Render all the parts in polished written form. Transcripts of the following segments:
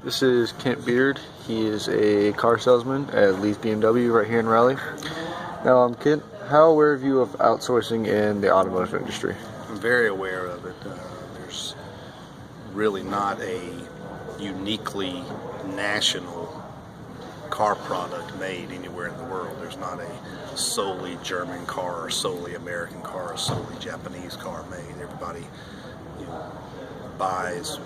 This is Kent Beard. He is a car salesman at Lee's BMW right here in Raleigh. Now, Kent, how aware are you of outsourcing in the automotive industry? I'm very aware of it. There's really not a uniquely national car product made anywhere in the world. There's not a solely German car or solely American car or solely Japanese car made. Everybody buys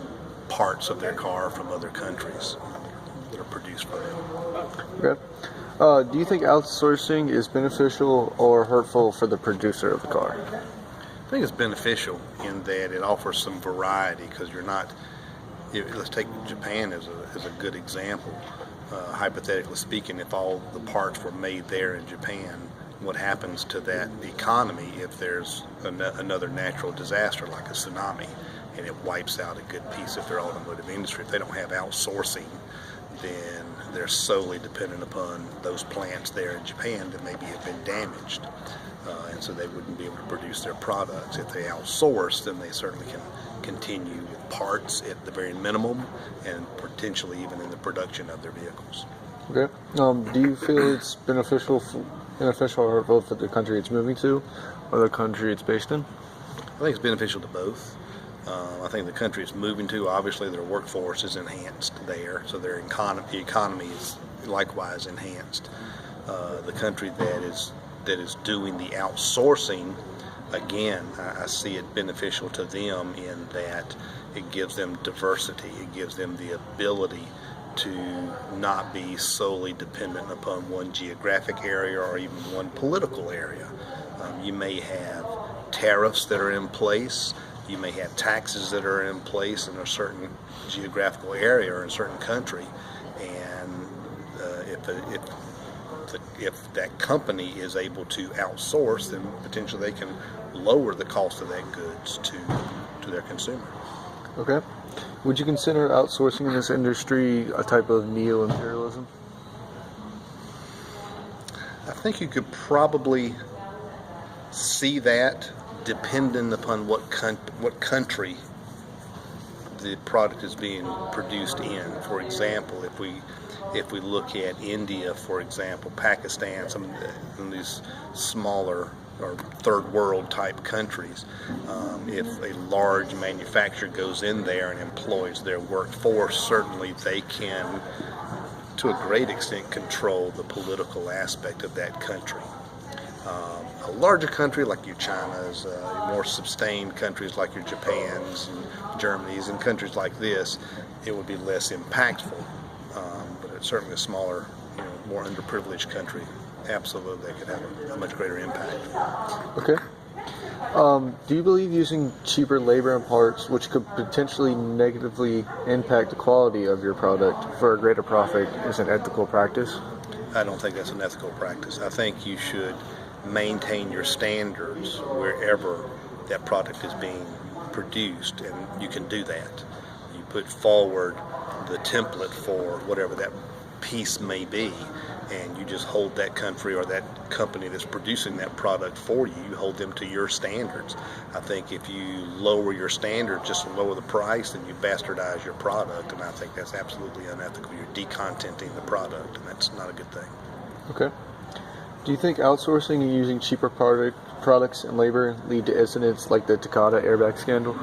parts of their car from other countries that are produced for them. Okay. Do you think outsourcing is beneficial or hurtful for the producer of the car? I think it's beneficial in that it offers some variety, because you're not, let's take Japan as a good example. Hypothetically speaking, if all the parts were made there in Japan, what happens to that economy if there's another natural disaster like a tsunami and it wipes out a good piece of their automotive industry? If they don't have outsourcing, then they're solely dependent upon those plants there in Japan that maybe have been damaged, and so they wouldn't be able to produce their products. If they outsource, then they certainly can continue with parts at the very minimum and potentially even in the production of their vehicles. Okay. Do you feel it's beneficial or hurtful for the country it's moving to or the country it's based in? I think it's beneficial to both. I think the country it's moving to, obviously their workforce is enhanced there, so their economy is likewise enhanced. The country that is doing the outsourcing, again, I see it beneficial to them in that it gives them diversity. It gives them the ability to not be solely dependent upon one geographic area or even one political area. You may have tariffs that are in place. You may have taxes that are in place in a certain geographical area or in a certain country, and if that company is able to outsource, then potentially they can lower the cost of that goods to their consumer. Okay. Would you consider outsourcing in this industry a type of neo-imperialism? I think you could probably see that depending upon what country the product is being produced in. For example, if we look at India, for example, Pakistan, some of these smaller or third world type countries, if a large manufacturer goes in there and employs their workforce, certainly they can, to a great extent, control the political aspect of that country. A larger country like your China's, more sustained countries like your Japans and Germany's and countries like this, it would be less impactful. But it's certainly a smaller, more underprivileged country, absolutely, they could have a much greater impact. Okay. Do you believe using cheaper labor and parts, which could potentially negatively impact the quality of your product for a greater profit, is an ethical practice? I don't think that's an ethical practice. I think you should maintain your standards wherever that product is being produced, and you can do that. You put forward the template for whatever that piece may be, and you just hold that country or that company that's producing that product for you, you hold them to your standards. I think if you lower your standards just to lower the price, then you bastardize your product, and I think that's absolutely unethical. You're decontenting the product, and that's not a good thing. Okay. Do you think outsourcing and using cheaper products and labor lead to incidents like the Takata airbag scandal?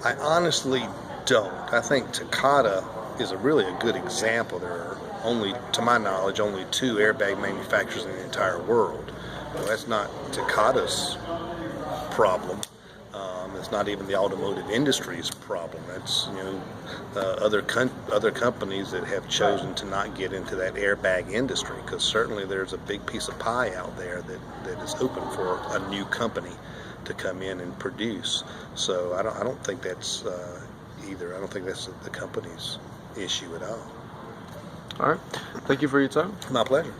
I honestly don't. I think Takata is really a good example. There are only, to my knowledge, only 2 airbag manufacturers in the entire world. Well, that's not Takata's problem. It's not even the automotive industry's problem. That's other companies that have chosen to not get into that airbag industry, because certainly there's a big piece of pie out there that is open for a new company to come in and produce. So I don't think that's either. I don't think that's the company's issue at all. All right. Thank you for your time. My pleasure.